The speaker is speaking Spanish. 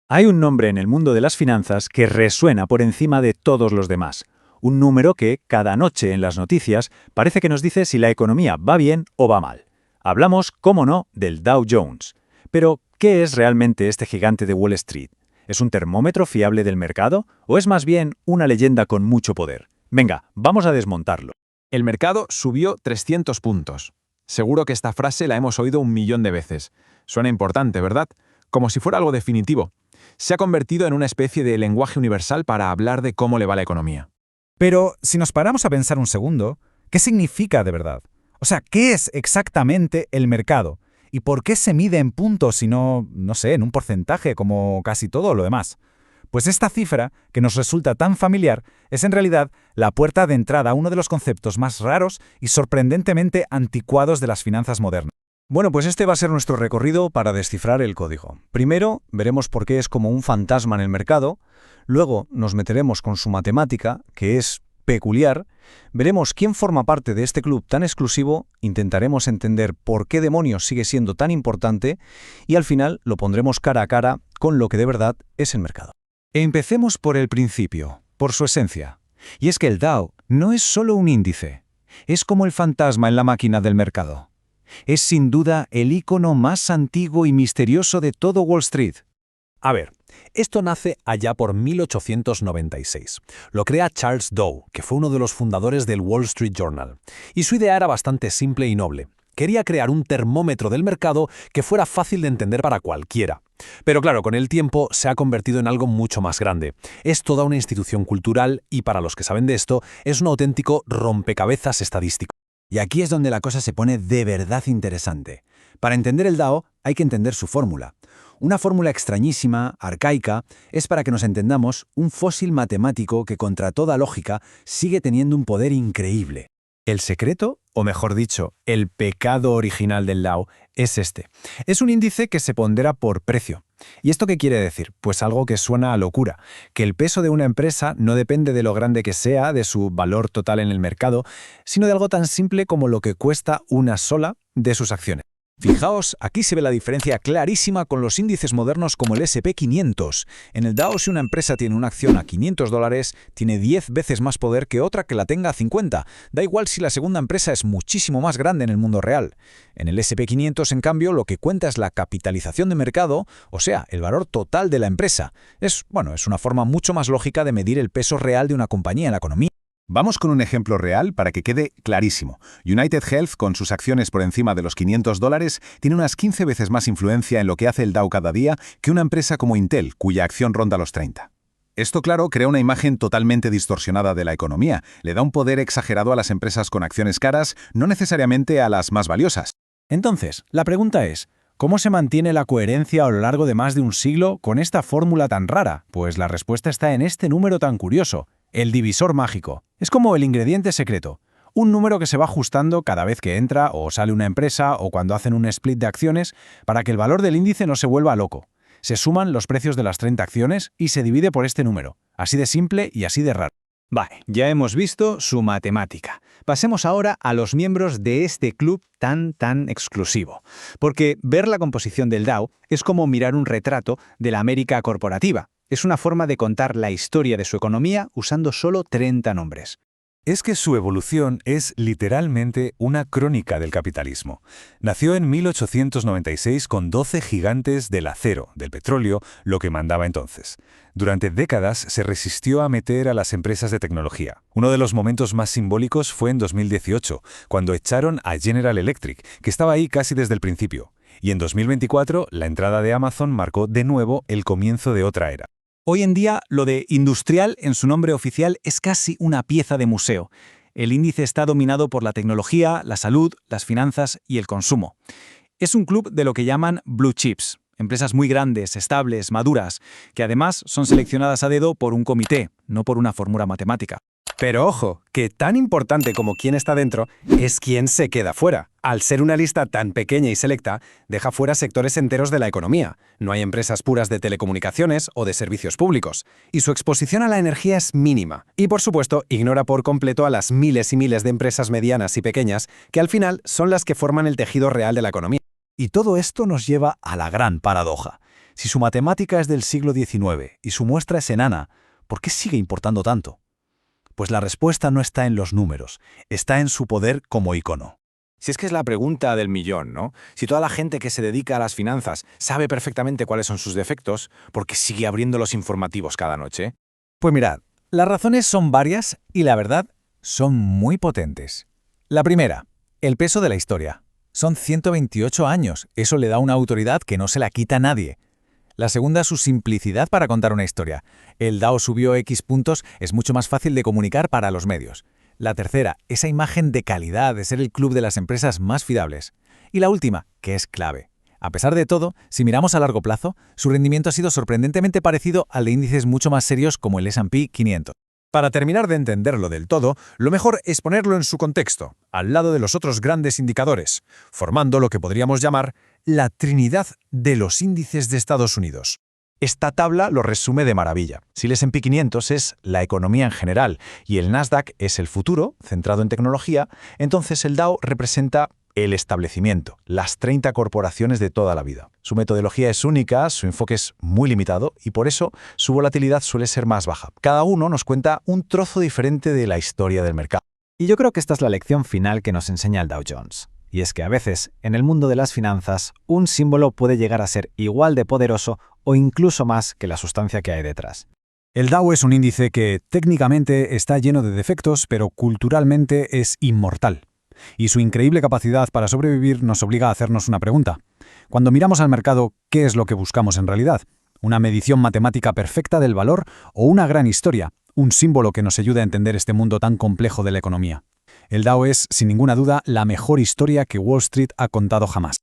Hay un nombre en el mundo de las finanzas que resuena por encima de todos los demás. Un número que, cada noche en las noticias, parece que nos dice si la economía va bien o va mal. Hablamos, cómo no, del Dow Jones. Pero, ¿qué es realmente este gigante de Wall Street? ¿Es un termómetro fiable del mercado o es más bien una leyenda con mucho poder? Venga, vamos a desmontarlo. El mercado subió 300 puntos. Seguro que esta frase la hemos oído 1.000.000 de veces. Suena importante, ¿verdad? Como si fuera algo definitivo. Se ha convertido en una especie de lenguaje universal para hablar de cómo le va la economía. Pero si nos paramos a pensar un segundo, ¿qué significa de verdad? O sea, ¿qué es exactamente el mercado? ¿Y por qué se mide en puntos y no sé, en un porcentaje como casi todo lo demás? Pues esta cifra, que nos resulta tan familiar, es en realidad la puerta de entrada a uno de los conceptos más raros y sorprendentemente anticuados de las finanzas modernas. Bueno, pues este va a ser nuestro recorrido para descifrar el código. Primero, veremos por qué es como un fantasma en el mercado. Luego, nos meteremos con su matemática, que es peculiar. Veremos quién forma parte de este club tan exclusivo, intentaremos entender por qué demonios sigue siendo tan importante y al final lo pondremos cara a cara con lo que de verdad es el mercado. Empecemos por el principio, por su esencia. Y es que el Dow no es solo un índice, es como el fantasma en la máquina del mercado. Es sin duda el icono más antiguo y misterioso de todo Wall Street. A ver, esto nace allá por 1896. Lo crea Charles Dow, que fue uno de los fundadores del Wall Street Journal. Y su idea era bastante simple y noble. Quería crear un termómetro del mercado que fuera fácil de entender para cualquiera. Pero claro, con el tiempo se ha convertido en algo mucho más grande. Es toda una institución cultural y para los que saben de esto, es un auténtico rompecabezas estadístico. Y aquí es donde la cosa se pone de verdad interesante. Para entender el Dow hay que entender su fórmula. Una fórmula extrañísima, arcaica, es para que nos entendamos un fósil matemático que contra toda lógica sigue teniendo un poder increíble. El secreto, o mejor dicho, el pecado original del Dow, es este. Es un índice que se pondera por precio. ¿Y esto qué quiere decir? Pues algo que suena a locura, que el peso de una empresa no depende de lo grande que sea, de su valor total en el mercado, sino de algo tan simple como lo que cuesta una sola de sus acciones. Fijaos, aquí se ve la diferencia clarísima con los índices modernos como el S&P 500. En el Dow, si una empresa tiene una acción a $500, tiene 10 veces más poder que otra que la tenga a 50. Da igual si la segunda empresa es muchísimo más grande en el mundo real. En el S&P 500, en cambio, lo que cuenta es la capitalización de mercado, o sea, el valor total de la empresa. Es una forma mucho más lógica de medir el peso real de una compañía en la economía. Vamos con un ejemplo real para que quede clarísimo. United Health, con sus acciones por encima de los $500, tiene unas 15 veces más influencia en lo que hace el Dow cada día que una empresa como Intel, cuya acción ronda los 30. Esto, claro, crea una imagen totalmente distorsionada de la economía. Le da un poder exagerado a las empresas con acciones caras, no necesariamente a las más valiosas. Entonces, la pregunta es, ¿cómo se mantiene la coherencia a lo largo de más de un siglo con esta fórmula tan rara? Pues la respuesta está en este número tan curioso. El divisor mágico. Es como el ingrediente secreto. Un número que se va ajustando cada vez que entra o sale una empresa o cuando hacen un split de acciones para que el valor del índice no se vuelva loco. Se suman los precios de las 30 acciones y se divide por este número. Así de simple y así de raro. Vale, ya hemos visto su matemática. Pasemos ahora a los miembros de este club tan exclusivo. Porque ver la composición del Dow es como mirar un retrato de la América corporativa. Es una forma de contar la historia de su economía usando solo 30 nombres. Es que su evolución es literalmente una crónica del capitalismo. Nació en 1896 con 12 gigantes del acero, del petróleo, lo que mandaba entonces. Durante décadas se resistió a meter a las empresas de tecnología. Uno de los momentos más simbólicos fue en 2018, cuando echaron a General Electric, que estaba ahí casi desde el principio. Y en 2024, la entrada de Amazon marcó de nuevo el comienzo de otra era. Hoy en día, lo de industrial en su nombre oficial es casi una pieza de museo. El índice está dominado por la tecnología, la salud, las finanzas y el consumo. Es un club de lo que llaman blue chips, empresas muy grandes, estables, maduras, que además son seleccionadas a dedo por un comité, no por una fórmula matemática. Pero ojo, que tan importante como quién está dentro es quién se queda fuera. Al ser una lista tan pequeña y selecta, deja fuera sectores enteros de la economía. No hay empresas puras de telecomunicaciones o de servicios públicos. Y su exposición a la energía es mínima. Y por supuesto, ignora por completo a las miles y miles de empresas medianas y pequeñas que al final son las que forman el tejido real de la economía. Y todo esto nos lleva a la gran paradoja. Si su matemática es del siglo XIX y su muestra es enana, ¿por qué sigue importando tanto? Pues la respuesta no está en los números, está en su poder como icono. Si es que es la pregunta del millón, ¿no? Si toda la gente que se dedica a las finanzas sabe perfectamente cuáles son sus defectos, ¿por qué sigue abriendo los informativos cada noche? Pues mirad, las razones son varias y la verdad son muy potentes. La primera, el peso de la historia. Son 128 años, eso le da una autoridad que no se la quita a nadie. La segunda, su simplicidad para contar una historia. El DAO subió X puntos, es mucho más fácil de comunicar para los medios. La tercera, esa imagen de calidad, de ser el club de las empresas más fiables. Y la última, que es clave. A pesar de todo, si miramos a largo plazo, su rendimiento ha sido sorprendentemente parecido al de índices mucho más serios como el S&P 500. Para terminar de entenderlo del todo, lo mejor es ponerlo en su contexto, al lado de los otros grandes indicadores, formando lo que podríamos llamar la Trinidad de los índices de Estados Unidos. Esta tabla lo resume de maravilla. Si el S&P 500 es la economía en general y el Nasdaq es el futuro, centrado en tecnología, entonces el Dow representa el establecimiento, las 30 corporaciones de toda la vida. Su metodología es única, su enfoque es muy limitado y por eso su volatilidad suele ser más baja. Cada uno nos cuenta un trozo diferente de la historia del mercado. Y yo creo que esta es la lección final que nos enseña el Dow Jones. Y es que a veces, en el mundo de las finanzas, un símbolo puede llegar a ser igual de poderoso o incluso más que la sustancia que hay detrás. El Dow es un índice que técnicamente está lleno de defectos, pero culturalmente es inmortal. Y su increíble capacidad para sobrevivir nos obliga a hacernos una pregunta. Cuando miramos al mercado, ¿qué es lo que buscamos en realidad? ¿Una medición matemática perfecta del valor o una gran historia, un símbolo que nos ayude a entender este mundo tan complejo de la economía? El Dow es, sin ninguna duda, la mejor historia que Wall Street ha contado jamás.